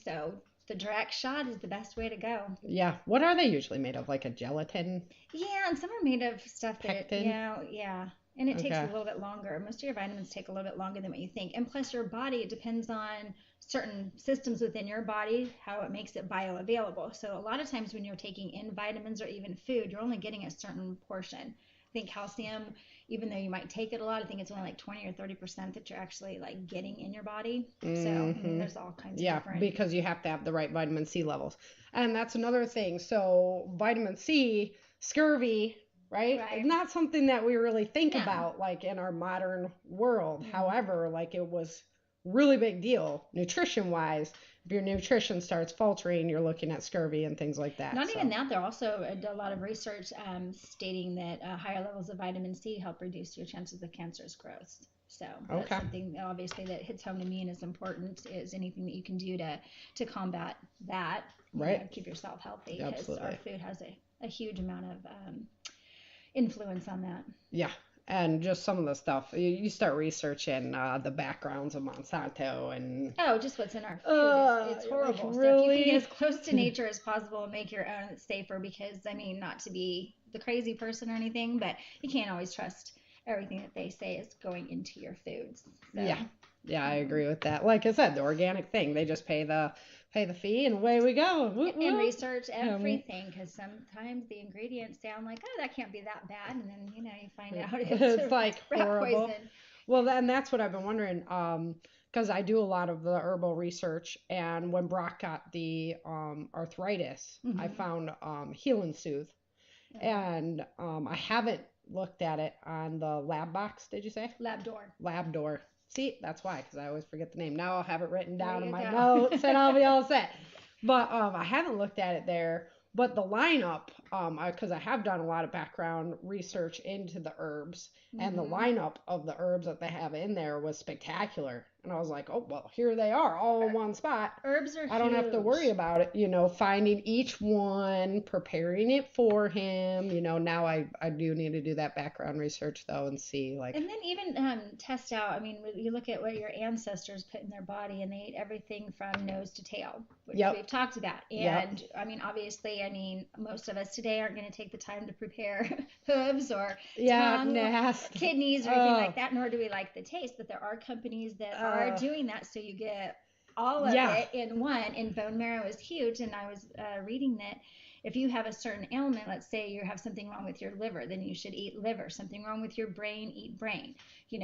So the direct shot is the best way to go. Yeah. What are they usually made of? Like a gelatin? Yeah, and some are made of stuff that, Pectin? yeah. And it takes a Okay. little bit longer. Most of your vitamins take a little bit longer than what you think. And plus your body, it depends on certain systems within your body, how it makes it bioavailable. So a lot of times when you're taking in vitamins or even food, you're only getting a certain portion. I think calcium, even though you might take it a lot, I think it's only like 20 or 30% that you're actually like getting in your body. So I mean, there's all kinds of different. Yeah, because you have to have the right vitamin C levels. And that's another thing. So vitamin C, scurvy, right? Not something that we really think about like in our modern world. However, like it was really big deal nutrition wise. If your nutrition starts faltering, you're looking at scurvy and things like that. Not even that, there also a lot of research stating that higher levels of vitamin C help reduce your chances of cancerous growth. So that's something obviously that hits home to me and is important, is anything that you can do to combat that, keep yourself healthy. Because our food has a huge amount of influence on that. Yeah. And just some of the stuff, you start researching the backgrounds of Monsanto and... Oh, just what's in our food. It's horrible. Like, really? So if you can get as close to nature as possible and make your own, it's safer, because, I mean, not to be the crazy person or anything, but you can't always trust everything that they say is going into your foods. So. Yeah, I agree with that. Like I said, the organic thing, they just pay the fee and away we go. And research everything, because sometimes the ingredients sound like, oh, that can't be that bad, and then you find out it's like rat horrible poison. Well, then that's what I've been wondering, because I do a lot of the herbal research, and when Brock got the arthritis, I found Heal and Soothe, and I haven't looked at it on the lab box. Did you say? Labdoor. See, that's why, because I always forget the name. Now I'll have it written down in my notes and I'll be all set. But I haven't looked at it there. But the lineup, because I have done a lot of background research into the herbs, and the lineup of the herbs that they have in there was spectacular. And I was like, oh, well, here they are, all in one spot. Herbs are I don't have to huge. worry about it, finding each one, preparing it for him. Now I do need to do that background research, though, and see, like... And then even test out, I mean, you look at what your ancestors put in their body, and they ate everything from nose to tail, which we've talked about. And, I mean, obviously, most of us today aren't going to take the time to prepare hooves or tongue or kidneys or anything like that, nor do we like the taste. But there are companies that are doing that, so you get all of it in one. And bone marrow is huge. And I was reading that if you have a certain ailment, let's say you have something wrong with your liver, then you should eat liver. Something wrong with your brain, eat brain.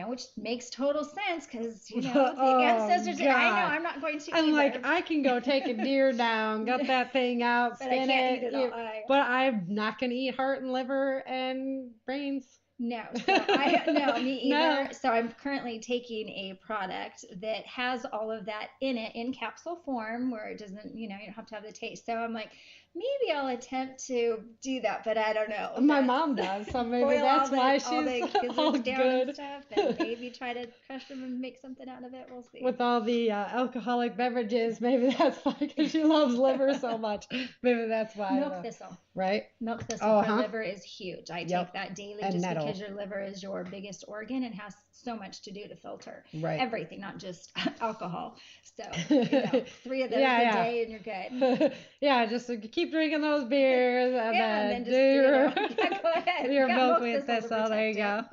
Which makes total sense, because the ancestors. God. I know I'm not going to. I'm either. like, I can go take a deer down, gut that thing out, But spin I can't it. eat it all. But I'm not gonna eat heart and liver and brains. No, no, me either. No. So I'm currently taking a product that has all of that in it, in capsule form, where it doesn't, you don't have to have the taste. So I'm like, maybe I'll attempt to do that, but I don't know. My mom does, so maybe that's why she's all the all gizzards down good. and stuff, and maybe try to crush them and make something out of it. We'll see. With all the alcoholic beverages, maybe that's why, because she loves liver so much. Maybe that's why. Milk thistle. Right? Milk thistle for liver is huge. I take that daily, and just nettle. because your liver is your biggest organ and has so much to do to filter everything, not just alcohol. So 3 of those a day and you're good. Just keep drinking those beers and then just, do go ahead. your milk with thistle. There you go.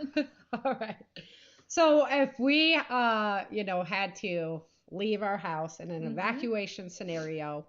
All right. So if we had to leave our house in an evacuation scenario,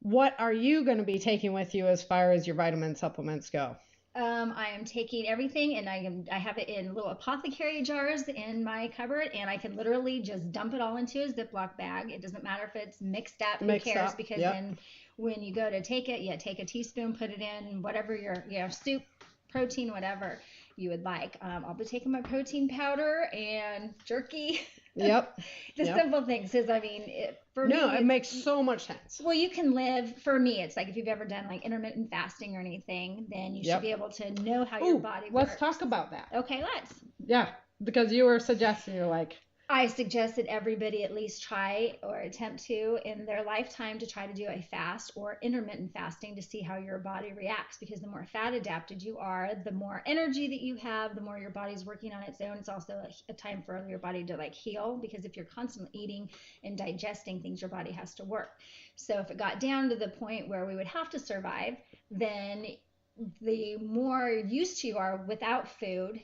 what are you going to be taking with you as far as your vitamin supplements go? I am taking everything, and I have it in little apothecary jars in my cupboard, and I can literally just dump it all into a Ziploc bag. It doesn't matter if it's mixed up. Who cares? Because then when you go to take it, take a teaspoon, put it in whatever your soup, protein, whatever you would like. I'll be taking my protein powder and jerky. Yep. The Yep. simple things is, I mean, for me, it makes so much sense. well, you can live, for me, it's like if you've ever done like intermittent fasting or anything, then you should be able to know how your body works. Let's talk about that. Okay, let's. Yeah, because you were suggesting, you're like, I suggest that everybody at least try or attempt to in their lifetime to try to do a fast or intermittent fasting to see how your body reacts, because the more fat adapted you are, the more energy that you have, the more your body's working on its own. It's also a time for your body to like heal, because if you're constantly eating and digesting things, your body has to work. So if it got down to the point where we would have to survive, then the more used you are without food,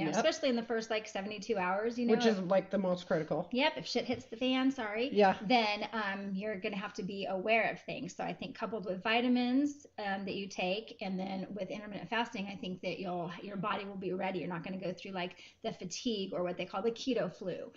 especially in the first like 72 hours, which is like the most critical. Yep. If shit hits the fan, then you're going to have to be aware of things. So I think coupled with vitamins that you take, and then with intermittent fasting, I think that your body will be ready. You're not going to go through like the fatigue or what they call the keto flu,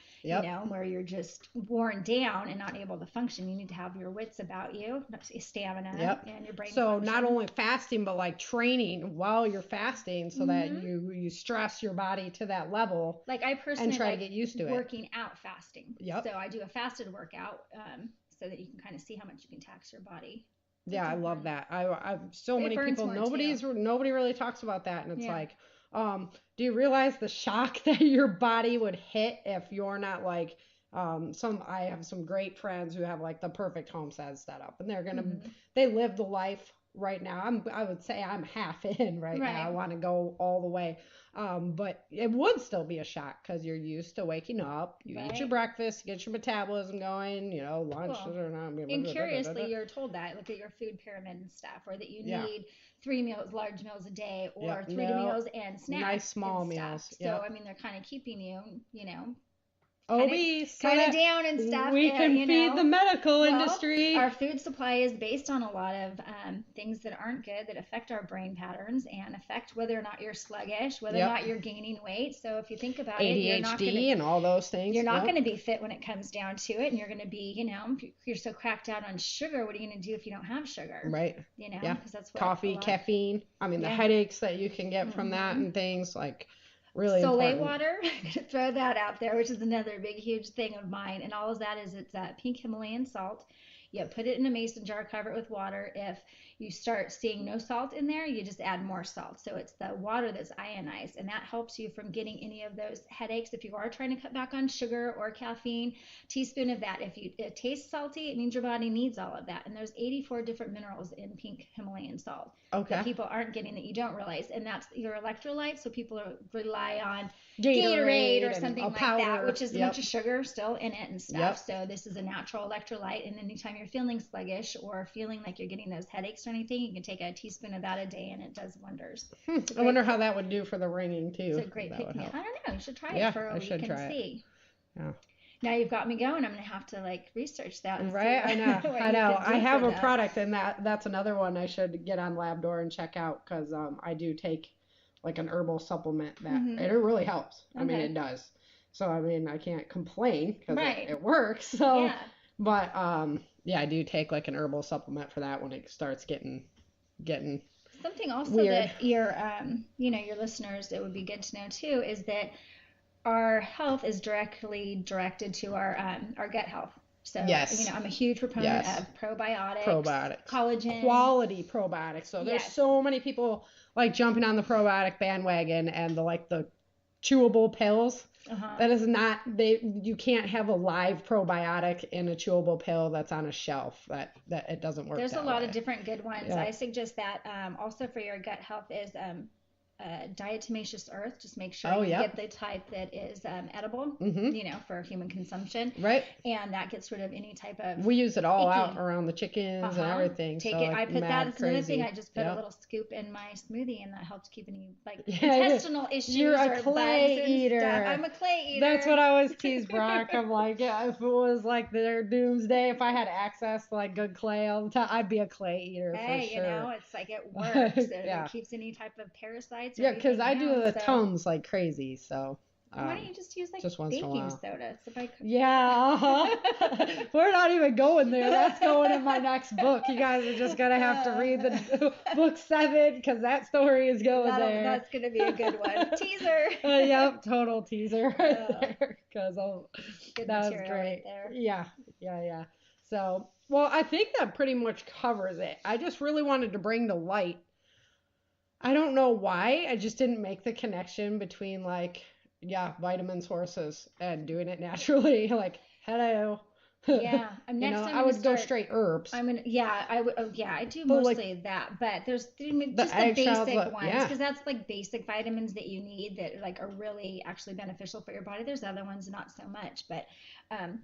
where you're just worn down and not able to function. You need to have your wits about you, stamina, and your brain. So function. Not only fasting, but like training while you're fasting, so that you stress your body to that level. Like I personally try to get used to working out fasting. Yep. So I do a fasted workout so that you can kind of see how much you can tax your body. Yeah, I love that. I've so many people. Nobody really talks about that, and it's like, do you realize the shock that your body would hit if you're not like I have some great friends who have like the perfect homestead set up, and they're gonna they live the life right now. I would say I'm half in right now. I want to go all the way. But it would still be a shock because you're used to waking up, you eat your breakfast, you get your metabolism going, lunch. And curiously, you're told that, look at your food pyramid and stuff, or that you need 3 large meals a day, or 3 meals and snacks. Nice small meals. So, I mean, they're kind of keeping you, obese, kind of down and stuff. We can feed the medical industry. Our food supply is based on a lot of things that aren't good, that affect our brain patterns and affect whether or not you're sluggish, whether or not you're gaining weight. So if you think about ADHD and all those things, you're not going to be fit when it comes down to it, and you're going to be, you're so cracked out on sugar. What are you going to do if you don't have sugar? Right. Because that's what coffee, caffeine. I mean, the headaches that you can get from that and things like. Really Soleil important. water, I'm going to throw that out there, which is another big, huge thing of mine. And all of that is it's pink Himalayan salt. You put it in a mason jar, cover it with water. If you start seeing no salt in there, you just add more salt. So it's the water that's ionized, and that helps you from getting any of those headaches. If you are trying to cut back on sugar or caffeine, teaspoon of that. If it tastes salty, it means your body needs all of that. And there's 84 different minerals in pink Himalayan salt that people aren't getting, that you don't realize. And that's your electrolytes. So people rely on Gatorade or something like that, which is a bunch of sugar still in it and stuff. So this is a natural electrolyte. And anytime you're feeling sluggish or feeling like you're getting those headaches or anything, you can take a teaspoon of that a day, and it does wonders. I wonder how that would do for the ringing too. It's a great pick me up. I don't know. You should try it for a week and see. Yeah. Now you've got me going. I'm gonna have to like research that. Right. I know. I have a product, and that's another one I should get on Labdoor and check out, because I do take like an herbal supplement that and it really helps. I mean, it does. So I mean, I can't complain because it works. So, but I do take like an herbal supplement for that when it starts getting something also weird. That your your listeners, it would be good to know too, is that our health is directly directed to our gut health. So, I'm a huge proponent of probiotics, collagen, quality probiotics. So there's so many people like jumping on the probiotic bandwagon, and the chewable pills. That is not, you can't have a live probiotic in a chewable pill that's on a shelf. That it doesn't work. There's a lot of different good ones. I suggest that also for your gut health is diatomaceous earth. Just make sure you get the type that is edible, for human consumption. Right. And that gets rid of any type of. We use it all out around the chickens and everything. I put that. It's another thing. I just put a little scoop in my smoothie, and that helps keep any intestinal issues. You're a clay eater. I'm a clay eater. That's what I always tease Brock. I'm like, if it was like their doomsday, if I had access to like good clay all the time, I'd be a clay eater for sure. It's like it works. It keeps any type of parasites. Yeah, because I do the Tums like crazy, so Why don't you just use like just once in a baking while. soda? So Yeah, we're not even going there. That's going in my next book. You guys are just gonna have to read the book 7 because that story is going there. That's gonna be a good one. Teaser. Yep, total teaser right there. Because good that was material great. right there. Yeah. So, well, I think that pretty much covers it. I just really wanted to bring to light. I don't know why. I just didn't make the connection between vitamin sources and doing it naturally. Like, hello. Yeah, next I would go straight herbs. I do mostly that, but there's just the basic ones because that's like basic vitamins that you need that like are really actually beneficial for your body. There's other ones not so much, but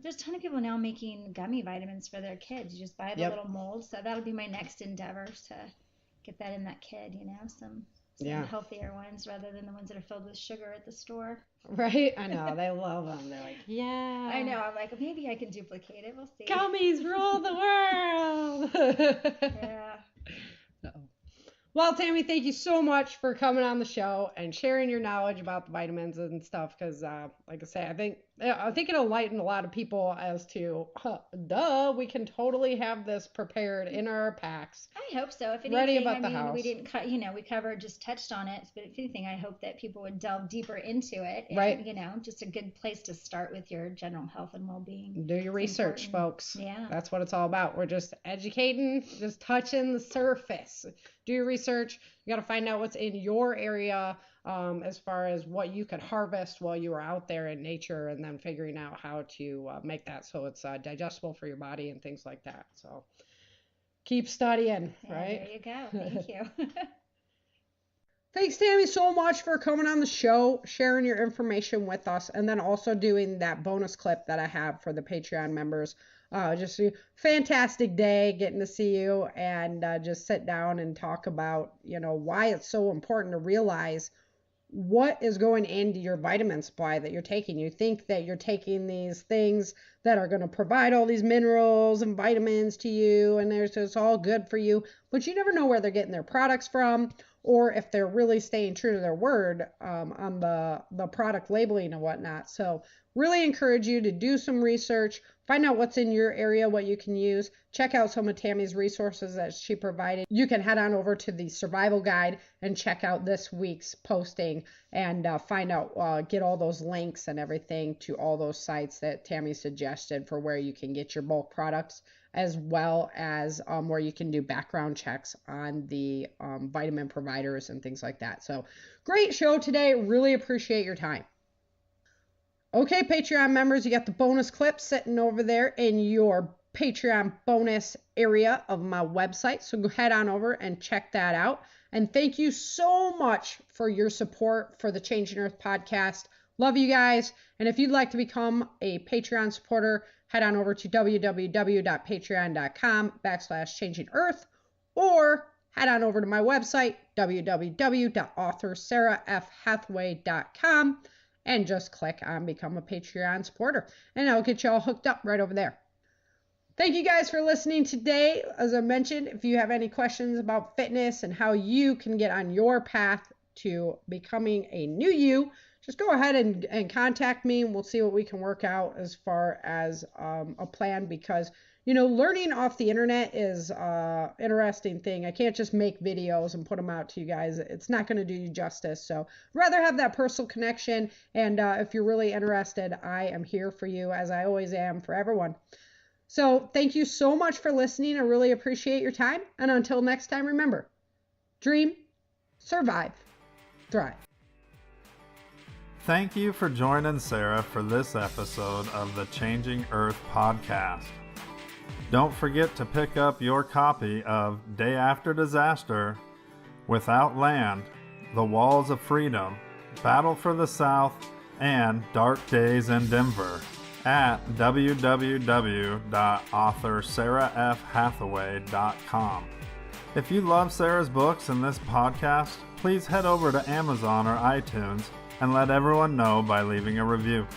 there's a ton of people now making gummy vitamins for their kids. You just buy the little molds, so that'll be my next endeavor to get that in that kid. Some healthier ones rather than the ones that are filled with sugar at the store. Right? I know. They love them. They're like, yeah. I know. I'm like, maybe I can duplicate it. We'll see. Gummies rule the world. Yeah. Well, Tammy, thank you so much for coming on the show and sharing your knowledge about the vitamins and stuff. Because, like I say, I think it'll lighten a lot of people as to, we can totally have this prepared in our packs. I hope so. If anything, ready about the house. We didn't cut. We covered, just touched on it. But if anything, I hope that people would delve deeper into it. And, right. Just a good place to start with your general health and well-being. Do your research, folks. Yeah. That's what it's all about. We're just educating, just touching the surface. Do your research. You got to find out what's in your area as far as what you could harvest while you are out there in nature, and then figuring out how to make that so it's digestible for your body and things like that. So keep studying, right? There you go. Thank you. Thanks, Tammy, so much for coming on the show, sharing your information with us, and then also doing that bonus clip that I have for the Patreon members. Just a fantastic day getting to see you and just sit down and talk about, why it's so important to realize what is going into your vitamin supply that you're taking. You think that you're taking these things that are going to provide all these minerals and vitamins to you, and it's all good for you, but you never know where they're getting their products from, or if they're really staying true to their word on the product labeling and whatnot. So really encourage you to do some research, find out what's in your area, what you can use. Check out some of Tammy's resources that she provided. You can head on over to the survival guide and check out this week's posting and find out, get all those links and everything to all those sites that Tammy suggested for where you can get your bulk products, as well as where you can do background checks on the vitamin providers and things like that. So great show today. Really appreciate your time. Okay, Patreon members, you got the bonus clip sitting over there in your Patreon bonus area of my website. So go head on over and check that out. And thank you so much for your support for the Changing Earth podcast. Love you guys. And if you'd like to become a Patreon supporter, head on over to www.patreon.com/changingearth, or head on over to my website, www.author.sarahfhathaway.com, and just click on Become a Patreon supporter, and I'll get you all hooked up right over there. Thank you guys for listening today. As I mentioned, if you have any questions about fitness and how you can get on your path to becoming a new you, just go ahead and contact me, and we'll see what we can work out as far as a plan, because learning off the internet is an interesting thing. I can't just make videos and put them out to you guys. It's not going to do you justice. So I'd rather have that personal connection. And if you're really interested, I am here for you, as I always am for everyone. So thank you so much for listening. I really appreciate your time. And until next time, remember, dream, survive, thrive. Thank you for joining Sara for this episode of the Changing Earth podcast. Don't forget to pick up your copy of Day After Disaster, Without Land, The Walls of Freedom, Battle for the South, and Dark Days in Denver at www.author.sarahfhathaway.com. If you love Sara's books and this podcast, please head over to Amazon or iTunes and let everyone know by leaving a review.